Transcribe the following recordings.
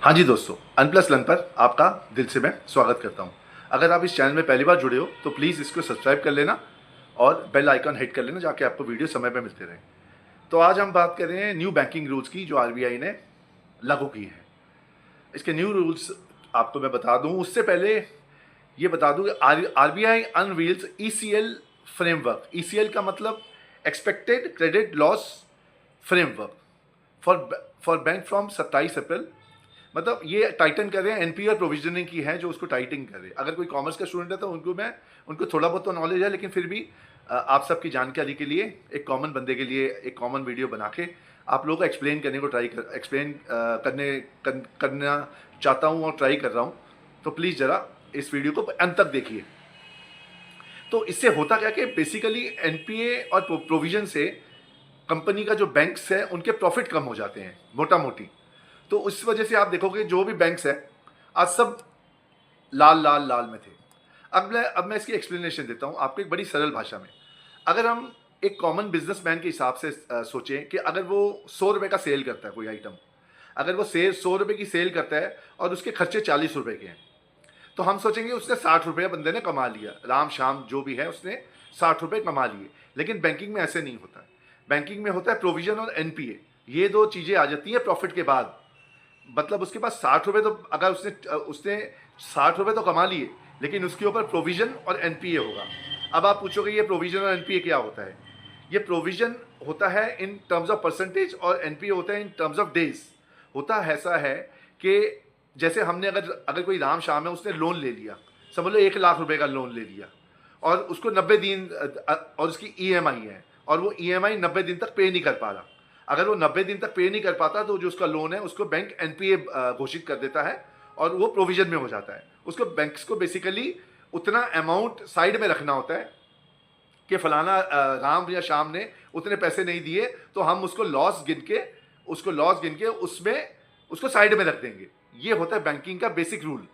हाँ जी दोस्तों, अनप्लस लन पर आपका दिल से मैं स्वागत करता हूँ। अगर आप इस चैनल में पहली बार जुड़े हो तो प्लीज़ इसको सब्सक्राइब कर लेना और बेल आइकन हिट कर लेना जाके आपको वीडियो समय पे मिलते रहे। तो आज हम बात कर रहे हैं न्यू बैंकिंग रूल्स की जो आरबीआई ने लागू की है। इसके न्यू रूल्स आपको मैं बता दूँ, उससे पहले ये बता दूँ कि RBI unveils ECL framework. ECL का मतलब expected credit loss framework for bank from 27 अप्रैल। मतलब ये टाइटन कर रहे हैं, एनपीआर प्रोविजनिंग की है जो उसको टाइटन कर रहे हैं। अगर कोई कॉमर्स का स्टूडेंट है तो उनको थोड़ा बहुत तो नॉलेज है, लेकिन फिर भी आप सबकी जानकारी के लिए एक कॉमन बंदे के लिए एक कॉमन वीडियो बना के आप लोगों को एक्सप्लेन करने को करना चाहता हूँ और ट्राई कर रहा हूँ। तो प्लीज़ ज़रा इस वीडियो को अंत तक देखिए। तो इससे होता क्या कि बेसिकली एनपीए और प्रोविजन से कंपनी का जो बैंक्स है उनके प्रॉफिट कम हो जाते हैं मोटा मोटी। तो उस वजह से आप देखोगे जो भी बैंक्स हैं आज सब लाल लाल लाल में थे। अब मैं इसकी एक्सप्लेनेशन देता हूँ आपको एक बड़ी सरल भाषा में। अगर हम एक कॉमन बिजनेसमैन के हिसाब से सोचें कि अगर वो 100 रुपये का सेल करता है कोई आइटम, अगर वो 100 रुपये की सेल करता है और उसके खर्चे 40 रुपये के हैं, तो हम सोचेंगे उसने 60 रुपये बंदे ने कमा लिया, राम शाम जो भी है उसने 60 रुपये कमा लिए। लेकिन बैंकिंग में ऐसे नहीं होता है। बैंकिंग में होता है प्रोविजन और एनपीए, ये दो चीज़ें आ जाती हैं प्रॉफिट के बाद। मतलब उसके पास 60 रुपये, तो अगर उसने उसने 60 रुपये तो कमा लिए, लेकिन उसके ऊपर प्रोविजन और एनपीए होगा। अब आप पूछोगे ये प्रोविजन और एनपीए क्या होता है? ये प्रोविजन होता है इन टर्म्स ऑफ परसेंटेज और एनपीए होता है इन टर्म्स ऑफ डेज। होता ऐसा है कि जैसे हमने अगर अगर कोई राम शाम है उसने लोन ले लिया, समझ लो 1 लाख रुपए का लोन ले लिया और उसको 90 दिन और उसकी ईएमआई है और वो ईएमआई 90 दिन तक पे नहीं कर पा रहा। अगर वो 90 दिन तक पे नहीं कर पाता तो जो उसका लोन है उसको बैंक एनपीए घोषित कर देता है और वो प्रोविजन में हो जाता है। उसको बैंक्स को बेसिकली उतना अमाउंट साइड में रखना होता है कि फलाना राम या शाम ने उतने पैसे नहीं दिए तो हम उसको लॉस गिन के उसमें उसको साइड में रख देंगे। ये होता है बैंकिंग का बेसिक रूल।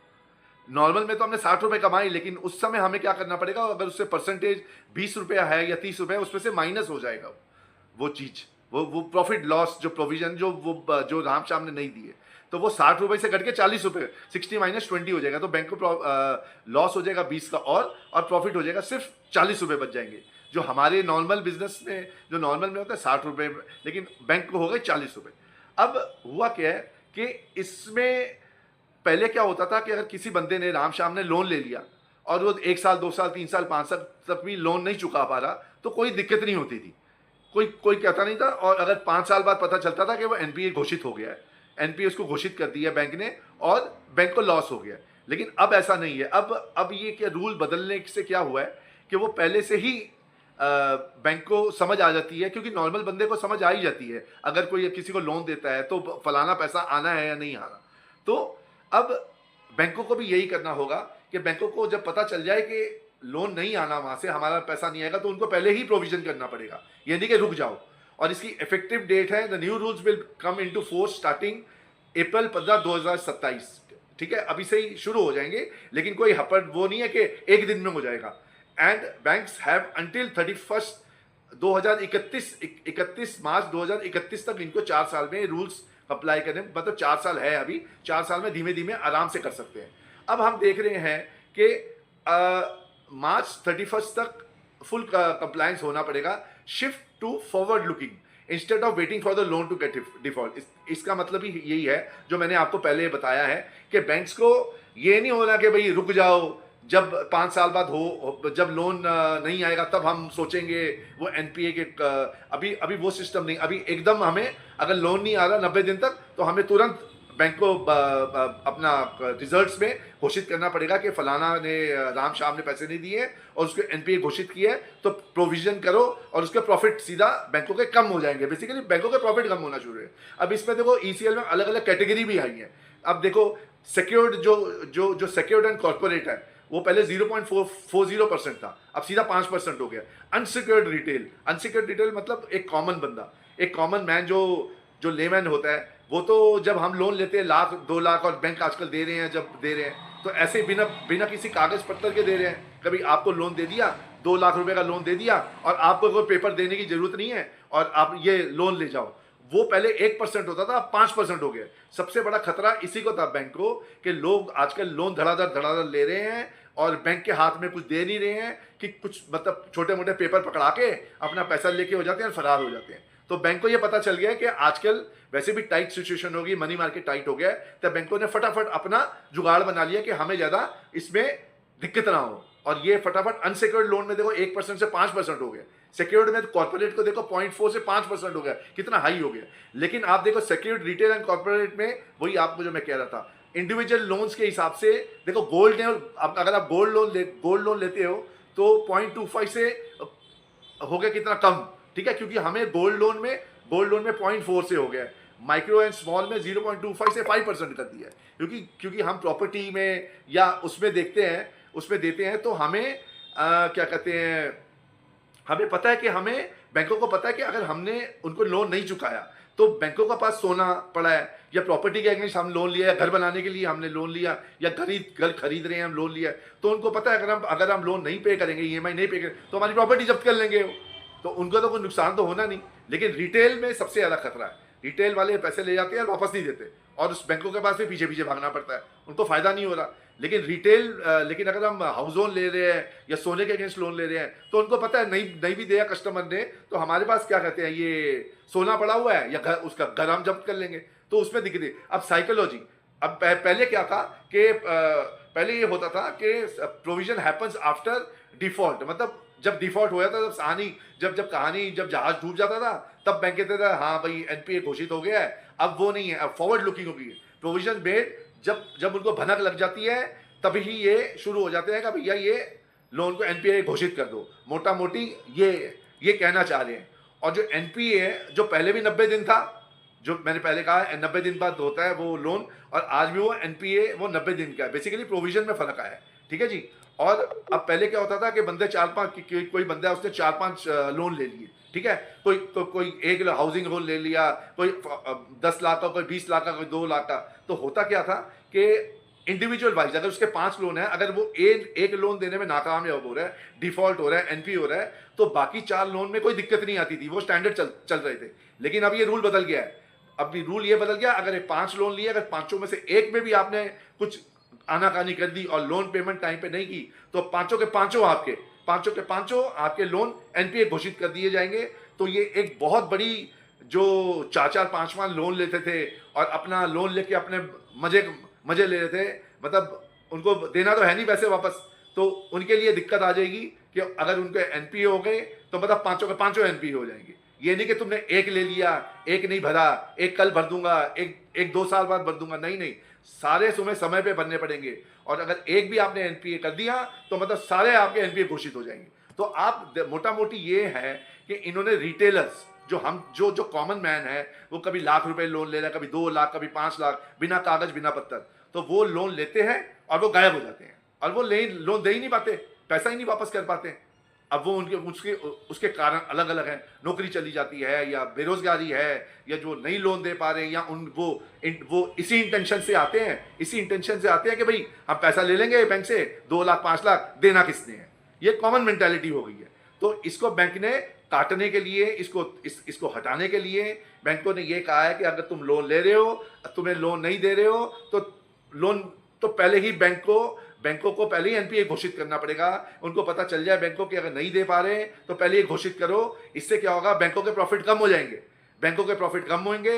नॉर्मल में तो हमने 60 रुपये कमाई, लेकिन उस समय हमें क्या करना पड़ेगा, अगर उससे परसेंटेज 20 रुपया है या 30 रुपये, उसमें से माइनस हो जाएगा वो चीज़, वो प्रॉफिट लॉस जो प्रोविजन जो राम शाम ने नहीं दिए, तो वो 60 रुपये से घट के 40 रुपये, 60 - 20 हो जाएगा। तो बैंक को लॉस हो जाएगा 20 का और प्रॉफिट हो जाएगा सिर्फ 40 रुपये बच जाएंगे। जो हमारे नॉर्मल बिजनेस में जो नॉर्मल में होता है 60 रुपये, लेकिन बैंक को हो गए 40 रुपये। अब हुआ क्या है कि इसमें पहले क्या होता था कि अगर किसी बंदे ने राम शाम ने लोन ले लिया और वो 1 साल 2 साल 3 साल 5 साल तक भी लोन नहीं चुका पा रहा तो कोई दिक्कत नहीं होती थी, कोई कहता नहीं था। और अगर 5 साल बाद पता चलता था कि वो एनपीए घोषित हो गया है, एनपीए उसको घोषित कर दिया बैंक ने और बैंक को लॉस हो गया। लेकिन अब ऐसा नहीं है। अब ये क्या रूल बदलने से क्या हुआ है कि वो पहले से ही बैंक को समझ आ जाती है, क्योंकि नॉर्मल बंदे को समझ आ ही जाती है अगर कोई किसी को लोन देता है तो फलाना पैसा आना है या नहीं आना। तो अब बैंकों को भी यही करना होगा कि बैंकों को जब पता चल जाए कि लोन नहीं आना, वहां से हमारा पैसा नहीं आएगा, तो उनको पहले ही प्रोविजन करना पड़ेगा, ये नहीं कि रुक जाओ। और इसकी इफेक्टिव डेट है, the new rules will come into force starting April 15, 2027। ठीक है, अभी से ही शुरू हो जाएंगे, लेकिन कोई हपड़ वो नहीं है कि एक दिन में हो जाएगा। एंड बैंक्स हैव अंटिल 31 मार्च 2031 तक, इनको 4 साल में रूल्स अप्लाई करें। मतलब 4 साल है अभी, 4 साल में धीमे धीमे आराम से कर सकते हैं। अब हम देख रहे हैं कि मार्च 31 तक फुल कंप्लायंस होना पड़ेगा। Shift to forward looking instead of waiting for the loan to get default. इसका मतलब ही यही है जो मैंने आपको पहले बताया है कि बैंक्स को ये नहीं होना कि भाई रुक जाओ, जब 5 साल बाद जब लोन नहीं आएगा तब हम सोचेंगे वो एनपीए के। अभी वो सिस्टम नहीं। अभी एकदम हमें अगर लोन नहीं आ रहा 90 दिन तक तो हमें तुरंत बैंक को अपना रिजल्ट्स में घोषित करना पड़ेगा कि फलाना ने राम शाम ने पैसे नहीं दिए और उसको एनपीए घोषित किया है, तो प्रोविजन करो और उसके प्रॉफिट सीधा बैंकों के कम हो जाएंगे। बेसिकली बैंकों के प्रॉफिट कम होना शुरू है। अब इसमें देखो ईसीएल में अलग अलग कैटेगरी भी आई है। अब देखो सिक्योर्ड जो सिक्योर्ड एंड कॉर्पोरेट है वो पहले 0.40% था, अब सीधा 5% हो गया। अनसिक्योर्ड रिटेल मतलब एक कॉमन बंदा, एक कॉमन मैन जो लेमैन होता है, वो तो जब हम लोन लेते हैं 1 लाख 2 लाख, और बैंक आजकल दे रहे हैं, जब दे रहे हैं तो ऐसे बिना किसी कागज पत्तर के दे रहे हैं। कभी आपको लोन दे दिया, 2 लाख रुपए का लोन दे दिया और आपको कोई पेपर देने की जरूरत नहीं है और आप ये लोन ले जाओ। वो पहले 1% होता था, अब 5% हो गया। सबसे बड़ा खतरा इसी को था बैंक को, कि लोग आजकल लोन धड़ाधड़ ले रहे हैं और बैंक के हाथ में कुछ दे नहीं रहे हैं, कि कुछ मतलब छोटे मोटे पेपर पकड़ा के अपना पैसा लेके हो जाते हैं और फरार हो जाते हैं। तो बैंक को ये पता चल गया है कि आजकल वैसे भी टाइट सिचुएशन होगी, मनी मार्केट टाइट हो गया है, तो बैंकों ने फटाफट अपना जुगाड़ बना लिया कि हमें ज्यादा इसमें दिक्कत ना हो। और ये फटाफट अनसिक्योर्ड लोन में देखो 1% से 5% हो गया, सिक्योर्ड में कॉर्पोरेट को देखो 0.4 से 5% हो गया, कितना हाई हो गया। लेकिन आप देखो सिक्योर्ड रिटेल एंड कॉर्पोरेट में, वही आपको जो मैं कह रहा था, इंडिविजुअल लोन्स के हिसाब से देखो, गोल्ड ने अगर आप गोल्ड लोन लेते हो तो 0.25 से हो गया कितना कम, ठीक है, क्योंकि हमें गोल्ड लोन में 0.4 से हो गया, माइक्रो एंड स्मॉल में 0.25 से 5% कर दिया है, क्योंकि हम प्रॉपर्टी में या उसमें देते हैं तो हमें क्या कहते हैं, हमें पता है कि बैंकों को पता है कि अगर हमने उनको लोन नहीं चुकाया तो बैंकों के पास सोना पड़ा है, या प्रॉपर्टी के अगेंस्ट हम लोन लिया, या घर बनाने के लिए हमने लोन लिया, या घर खरीद रहे हैं हम लोन लिया, तो उनको पता है अगर हम लोन नहीं पे करेंगे, ईएमआई नहीं पे करेंगे, तो हमारी प्रॉपर्टी जब्त कर लेंगे। तो उनको तो कोई नुकसान तो होना नहीं। लेकिन रिटेल में सबसे ज़्यादा खतरा है, रिटेल वाले पैसे ले जाते हैं और वापस नहीं देते, और उस बैंकों के पास भी पीछे पीछे भागना पड़ता है, उनको फ़ायदा नहीं हो रहा। लेकिन अगर हम हाउस लोन ले रहे हैं या सोने के अगेंस्ट लोन ले रहे हैं, तो उनको पता है नहीं भी दिया कस्टमर ने, तो हमारे पास क्या कहते हैं, ये सोना पड़ा हुआ है, या उसका घर हम जब्त कर लेंगे, तो उसमें दिक्कत है। अब साइकोलॉजी, अब पहले क्या था कि पहले ये होता था कि प्रोविजन हैपन्स आफ्टर डिफॉल्ट, मतलब जब डिफॉल्ट हो जाता था, जब जहाज डूब जाता था, तब बैंक कहते थे हाँ भाई एनपीए घोषित हो गया है। अब वो नहीं है, अब फॉरवर्ड लुकिंग हो गई है। प्रोविजन बेड जब उनको भनक लग जाती है तभी ये शुरू हो जाते हैं कि भैया ये लोन को एनपीए घोषित कर दो, मोटा मोटी ये कहना चाह रहे हैं। और जो एनपीए जो पहले भी 90 दिन था, जो मैंने पहले कहा 90 दिन बाद होता है वो लोन, और आज भी वो एनपीए वो 90 दिन का है। बेसिकली प्रोविजन में फर्क आया है, ठीक है जी। और अब पहले क्या होता था कि बंदे 4-5 कोई बंदा उसने 4-5 लोन ले लिए, ठीक है, कोई एक हाउसिंग लोन ले लिया, कोई 10 लाख का, कोई 20 लाख का, कोई 2 लाख का। तो होता क्या था कि इंडिविजुअल वाइज अगर उसके 5 लोन है, अगर वो एक लोन देने में नाकामयाब हो रहा है, डिफॉल्ट हो रहा है, एनपी हो रहा है, तो बाकी 4 लोन में कोई दिक्कत नहीं आती थी, वो स्टैंडर्ड चल रहे थे। लेकिन अब ये रूल बदल गया है। अब रूल ये बदल गया, अगर 5 लोन लिए, अगर 5 में से एक में भी आपने कुछ आनाकानी कर दी और लोन पेमेंट टाइम पे नहीं की, तो 5 के 5 आपके लोन एनपीए घोषित कर दिए जाएंगे। तो ये एक बहुत बड़ी, जो 4-4, 5-5 लोन लेते थे और अपना लोन लेके अपने मजे ले रहे थे, मतलब उनको देना तो है नहीं पैसे वापस, तो उनके लिए दिक्कत आ जाएगी कि अगर उनके एनपीए हो गए तो मतलब 5 के 5 एनपीए हो जाएंगे। ये नहीं कि तुमने एक ले लिया, एक नहीं भरा, एक कल भर दूंगा, एक 2 साल बाद भर दूंगा, नहीं, सारे समय पे भरने पड़ेंगे। और अगर एक भी आपने एनपीए कर दिया तो मतलब सारे आपके एनपीए घोषित हो जाएंगे। तो आप मोटा मोटी ये है कि इन्होंने रिटेलर्स, जो कॉमन मैन है, वो कभी लाख रुपए लोन ले रहा है, कभी 2 लाख, कभी 5 लाख, बिना कागज बिना पत्तर, तो वो लोन लेते हैं और वो गायब हो जाते हैं, और वो लोन दे ही नहीं पाते, पैसा ही नहीं वापस कर पाते। अब वो उसके कारण अलग अलग हैं, नौकरी चली जाती है, या बेरोजगारी है, या जो नहीं लोन दे पा रहे हैं, या वो इसी इंटेंशन से आते हैं कि भाई हम पैसा ले लेंगे बैंक से 2 लाख 5 लाख, देना किसने है। ये कॉमन मेंटालिटी हो गई है। तो इसको बैंक ने काटने के लिए, इसको हटाने के लिए बैंकों ने ये कहा है कि अगर तुम लोन ले रहे हो, तुम्हें लोन नहीं दे रहे हो, तो पहले ही बैंकों को पहले ही एनपीए घोषित करना पड़ेगा। उनको पता चल जाए बैंकों के अगर नहीं दे पा रहे तो पहले ही घोषित करो। इससे क्या होगा, बैंकों के प्रॉफिट कम हो जाएंगे,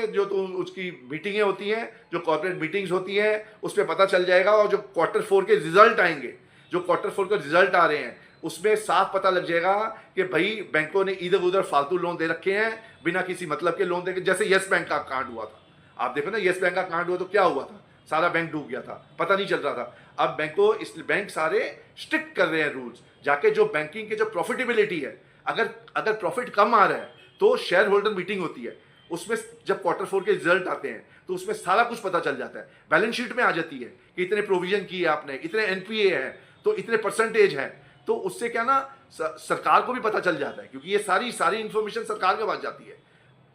जो तो उसकी मीटिंगें होती हैं, जो कॉर्पोरेट मीटिंग्स होती हैं, उस पर पता चल जाएगा। और जो Q4 के रिजल्ट आएंगे, जो Q4 के रिजल्ट आ रहे हैं, उसमें साफ पता लग जाएगा कि भाई बैंकों ने इधर उधर फालतू लोन दे रखे हैं, बिना किसी मतलब के लोन दे, जैसे येस बैंक का कांड हुआ था। आप देखो ना, येस बैंक का कांड हुआ तो क्या हुआ था, सारा बैंक डूब गया था, पता नहीं चल रहा था। अब बैंक सारे स्ट्रिक्ट कर रहे हैं रूल्स, जाके जो बैंकिंग के जो प्रॉफिटेबिलिटी है, अगर प्रॉफिट कम आ रहा है तो शेयर होल्डर मीटिंग होती है, उसमें जब Q4 के रिजल्ट आते हैं तो उसमें सारा कुछ पता चल जाता है, बैलेंस शीट में आ जाती है कि इतने प्रोविजन किए आपने, इतने एनपीए है, तो इतने परसेंटेज है। तो उससे क्या ना, सरकार को भी पता चल जाता है, क्योंकि ये सारी इंफॉर्मेशन सरकार के पास जाती है,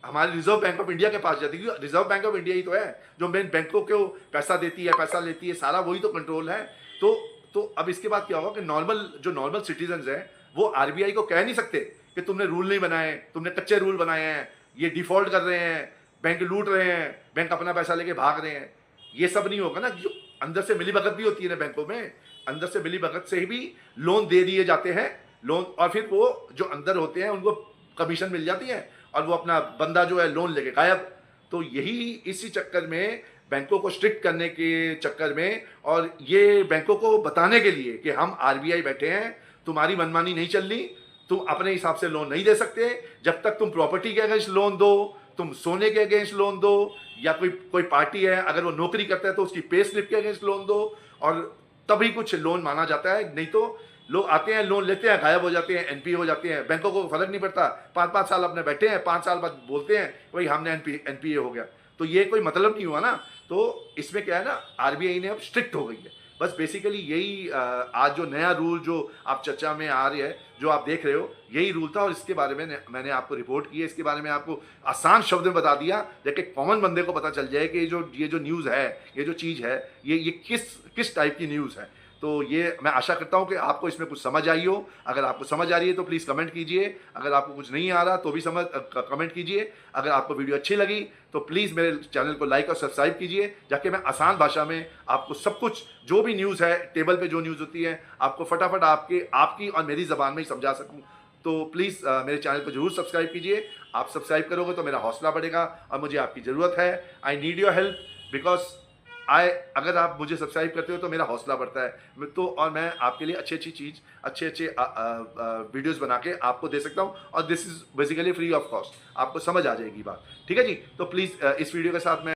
हमारे रिजर्व बैंक ऑफ इंडिया के पास जाती है। रिजर्व बैंक ऑफ इंडिया ही तो है जो मेन बैंकों को पैसा देती है, पैसा लेती है, सारा वही तो कंट्रोल है। तो अब इसके बाद क्या होगा कि नॉर्मल सिटीजन है, वो आरबीआई को कह नहीं सकते कि तुमने रूल नहीं बनाए, तुमने कच्चे रूल बनाए हैं, ये डिफॉल्ट कर रहे हैं, बैंक लूट रहे हैं, बैंक अपना पैसा लेके भाग रहे हैं। ये सब नहीं होगा ना। जो अंदर से मिलीभगत भी होती है ना बैंकों में, अंदर से मिलीभगत से भी लोन दे दिए जाते हैं लोन, और फिर वो जो अंदर होते हैं उनको कमीशन मिल जाती है और वो अपना बंदा जो है लोन लेके गायब। तो यही इसी चक्कर में बैंकों को स्ट्रिक्ट करने के चक्कर में, और ये बैंकों को बताने के लिए कि हम आरबीआई बैठे हैं, तुम्हारी मनमानी नहीं चलनी, तुम अपने हिसाब से लोन नहीं दे सकते, जब तक तुम प्रॉपर्टी के अगेंस्ट लोन दो, तुम सोने के अगेंस्ट लोन दो, या कोई पार्टी है अगर वो नौकरी करता है तो उसकी पे स्लिप के अगेंस्ट लोन दो, और तभी कुछ लोन माना जाता है। नहीं तो लोग आते हैं, लोन लेते हैं, गायब हो जाते हैं, एनपीए हो जाते हैं, बैंकों को फर्क नहीं पड़ता, 5-5 साल अपने बैठे हैं, 5 साल बाद बोलते हैं भाई हमने एनपीए हो गया। तो ये कोई मतलब नहीं हुआ ना। तो इसमें क्या है ना, आरबीआई ने अब स्ट्रिक्ट हो गई है। बस बेसिकली यही आज जो नया रूल जो आप चर्चा में आ रही है, जो आप देख रहे हो, यही रूल था, और इसके बारे में मैंने आपको रिपोर्ट की है। इसके बारे में आपको आसान शब्द में बता दिया, ताकि कॉमन बंदे को पता चल जाए कि ये जो न्यूज़ है, ये जो चीज़ है, ये किस टाइप की न्यूज़ है। तो ये मैं आशा करता हूँ कि आपको इसमें कुछ समझ आई हो। अगर आपको समझ आ रही है तो प्लीज़ कमेंट कीजिए, अगर आपको कुछ नहीं आ रहा तो भी कमेंट कीजिए। अगर आपको वीडियो अच्छी लगी तो प्लीज़ मेरे चैनल को लाइक और सब्सक्राइब कीजिए, जाके मैं आसान भाषा में आपको सब कुछ, जो भी न्यूज़ है, टेबल पे जो न्यूज़ होती है, आपको फटाफट आपकी और मेरी ज़बान में ही समझा सकूँ। तो प्लीज़ मेरे चैनल को जरूर सब्सक्राइब कीजिए। आप सब्सक्राइब करोगे तो मेरा हौसला बढ़ेगा, और मुझे आपकी ज़रूरत है। I need your help, because अगर आप मुझे सब्सक्राइब करते हो तो मेरा हौसला बढ़ता है, तो और मैं आपके लिए अच्छे वीडियोस बना के आपको दे सकता हूँ, और this is basically free of cost. आपको समझ आ जाएगी बात, ठीक है जी। तो प्लीज़ इस वीडियो के साथ मैं